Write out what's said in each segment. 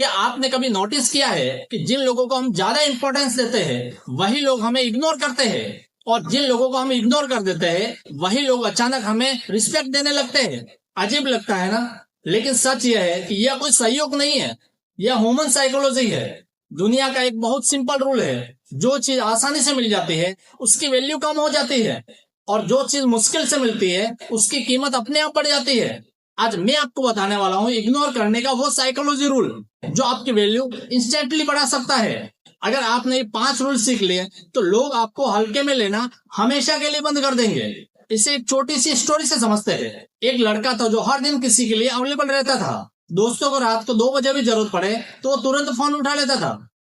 क्या आपने कभी नोटिस किया है कि जिन लोगों को हम ज्यादा इंपॉर्टेंस देते हैं वही लोग हमें इग्नोर करते हैं, और जिन लोगों को हम इग्नोर कर देते हैं वही लोग अचानक हमें रिस्पेक्ट देने लगते हैं। अजीब लगता है ना? लेकिन सच यह है कि यह कोई सहयोग नहीं है, यह ह्यूमन साइकोलॉजी है। दुनिया का एक बहुत सिंपल रूल है, जो चीज आसानी से मिल जाती है उसकी वैल्यू कम हो जाती है, और जो चीज मुश्किल से मिलती है उसकी कीमत अपने आप बढ़ जाती है। आज मैं आपको बताने वाला हूँ इग्नोर करने का वो साइकोलॉजी रूल जो आपकी वैल्यू इंस्टेंटली बढ़ा सकता है। अगर आपने ये 5 रूल सीख लिए तो लोग आपको हल्के में लेना हमेशा के लिए बंद कर देंगे। इसे एक छोटी सी स्टोरी से समझते हैं। एक लड़का था जो हर दिन किसी के लिए अवेलेबल रहता था। दोस्तों को रात को 2 बजे भी जरूरत पड़े तो वो तुरंत फोन उठा लेता था।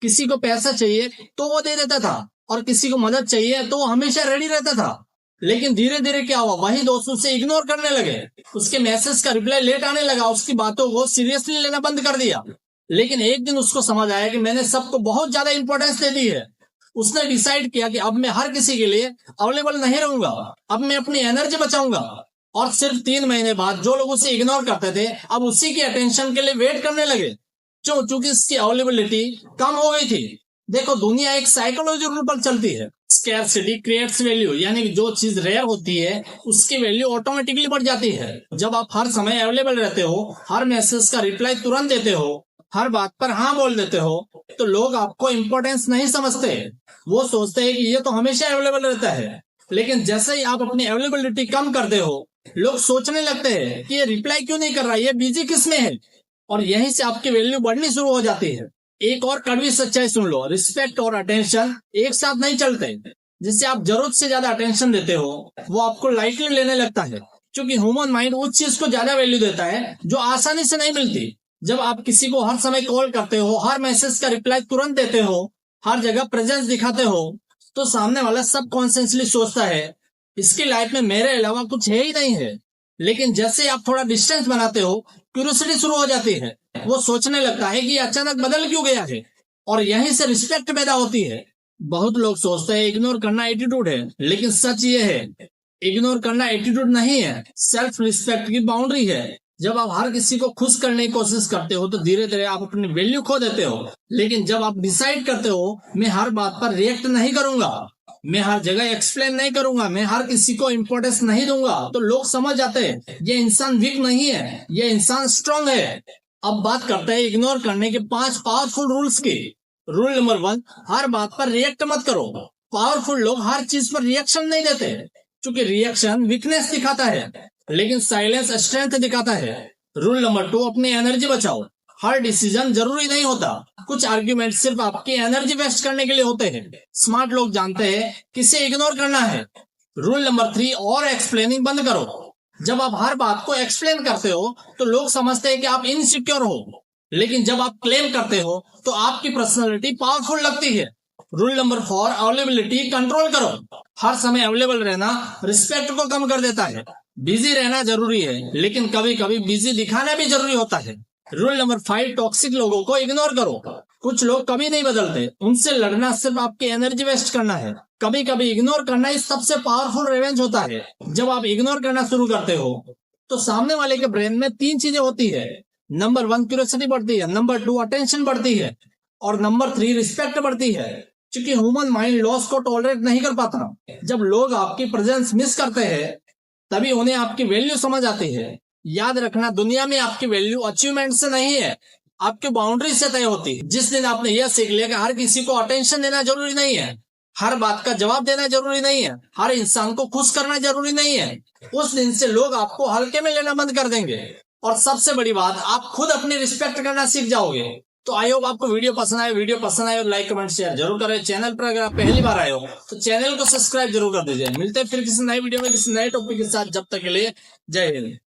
किसी को पैसा चाहिए तो वो दे देता था, और किसी को मदद चाहिए तो वो हमेशा रेडी रहता था। लेकिन धीरे धीरे क्या हुआ, वही दोस्त उसे इग्नोर करने लगे। उसके मैसेज का रिप्लाई लेट आने लगा, उसकी बातों को सीरियसली लेना बंद कर दिया। लेकिन एक दिन उसको समझ आया कि मैंने सबको बहुत ज्यादा इंपॉर्टेंस दे दी है। उसने डिसाइड किया कि अब मैं हर किसी के लिए अवेलेबल नहीं रहूंगा, अब मैं अपनी एनर्जी बचाऊंगा। और सिर्फ 3 महीने बाद जो लोग उसे इग्नोर करते थे अब उसी की अटेंशन के लिए वेट करने लगे, क्योंकि इसकी अवेलेबिलिटी कम हो गई थी। देखो, दुनिया एक साइकोलॉजी रूल पर चलती है, स्कैर्सिटी क्रिएट्स वैल्यू, यानी कि जो चीज रेयर होती है उसकी वैल्यू ऑटोमेटिकली बढ़ जाती है। जब आप हर समय अवेलेबल रहते हो, हर मैसेज का रिप्लाई तुरंत देते हो, हर बात पर हाँ बोल देते हो, तो लोग आपको इम्पोर्टेंस नहीं समझते। वो सोचते हैं कि ये तो हमेशा अवेलेबल रहता है। लेकिन जैसे ही आप अपनी अवेलेबिलिटी कम करते हो, लोग सोचने लगते हैं कि ये रिप्लाई क्यों नहीं कर रहा, ये बिजी किस में है, और यहीं से आपकी वैल्यू बढ़नी शुरू हो जाती है। एक और कड़वी सच्चाई सुन लो, रिस्पेक्ट और अटेंशन एक साथ नहीं चलते। जिससे आप जरूरत से ज्यादा अटेंशन देते हो वो आपको लाइटली लेने लगता है, क्योंकि ह्यूमन माइंड उस चीज को ज्यादा वैल्यू देता है जो आसानी से नहीं मिलती। जब आप किसी को हर समय कॉल करते हो, हर मैसेज का रिप्लाई तुरंत देते हो, हर जगह प्रेजेंस दिखाते हो, तो सामने वाला सबकॉन्शियसली सोचता है इसकी लाइफ में मेरे अलावा कुछ है ही नहीं है। लेकिन जैसे आप थोड़ा डिस्टेंस बनाते हो, क्यूरियोसिटी शुरू हो जाती है। वो सोचने लगता है कि अचानक बदल क्यों गया है, और यहीं से रिस्पेक्ट पैदा होती है। बहुत लोग सोचते हैं इग्नोर करना एटीट्यूड है, लेकिन सच ये है इग्नोर करना एटीट्यूड नहीं है, सेल्फ रिस्पेक्ट की बाउंड्री है। जब आप हर किसी को खुश करने की कोशिश करते हो तो धीरे धीरे आप अपनी वैल्यू खो देते हो। लेकिन जब आप डिसाइड करते हो मैं हर बात पर रिएक्ट नहीं करूंगा, मैं हर जगह एक्सप्लेन नहीं करूंगा, मैं हर किसी को इम्पोर्टेंस नहीं दूंगा, तो लोग समझ जाते हैं ये इंसान वीक नहीं है, ये इंसान स्ट्रांग है। अब बात करते हैं इग्नोर करने के 5 पावरफुल रूल्स की। रूल नंबर 1, हर बात पर रिएक्ट मत करो। पावरफुल लोग हर चीज पर रिएक्शन नहीं देते, क्योंकि रिएक्शन वीकनेस दिखाता है, लेकिन साइलेंस स्ट्रेंथ दिखाता है। रूल नंबर 2, अपनी एनर्जी बचाओ। हर डिसीजन जरूरी नहीं होता, कुछ आर्ग्यूमेंट सिर्फ आपकी एनर्जी वेस्ट करने के लिए होते हैं। स्मार्ट लोग जानते हैं किसे इग्नोर करना है। रूल नंबर 3, और एक्सप्लेनिंग बंद करो। जब आप हर बात को एक्सप्लेन करते हो तो लोग समझते हैं कि आप इनसिक्योर हो, लेकिन जब आप क्लेम करते हो तो आपकी पर्सनालिटी पावरफुल लगती है। रूल नंबर 4, अवेलेबिलिटी कंट्रोल करो। हर समय अवेलेबल रहना रिस्पेक्ट को कम कर देता है। बिजी रहना जरूरी है, लेकिन कभी कभी बिजी दिखाना भी जरूरी होता है। रूल नंबर 5, टॉक्सिक लोगों को इग्नोर करो। कुछ लोग कभी नहीं बदलते, उनसे लड़ना सिर्फ आपकी एनर्जी वेस्ट करना है। कभी कभी इग्नोर करना ही सबसे पावरफुल रिवेंज होता है। जब आप इग्नोर करना शुरू करते हो तो सामने वाले के ब्रेन में 3 चीजें होती है। नंबर 1, क्यूरियोसिटी बढ़ती है, नंबर 2, अटेंशन बढ़ती है, और नंबर 3, रिस्पेक्ट बढ़ती है। क्योंकि ह्यूमन माइंड लॉस को टॉलरेट नहीं कर पाता। जब लोग आपकी प्रेजेंस मिस करते हैं तभी उन्हें आपकी वैल्यू समझ आती है। याद रखना, दुनिया में आपकी वैल्यू अचीवमेंट से नहीं है, आपके बाउंड्री से तय होती है। जिस दिन आपने यह सीख लिया कि हर किसी को अटेंशन देना जरूरी नहीं है, हर बात का जवाब देना जरूरी नहीं है, हर इंसान को खुश करना जरूरी नहीं है, उस दिन से लोग आपको हल्के में लेना बंद कर देंगे। और सबसे बड़ी बात, आप खुद अपनी रिस्पेक्ट करना सीख जाओगे। तो आई होप आपको वीडियो पसंद आए और लाइक कमेंट शेयर जरूर करें। चैनल पर अगर आप पहली बार आए हो तो चैनल को सब्सक्राइब जरूर कर दीजिए। मिलते हैं फिर किसी नई वीडियो में किसी नए टॉपिक के साथ। जब तक के लिए जय हिंद।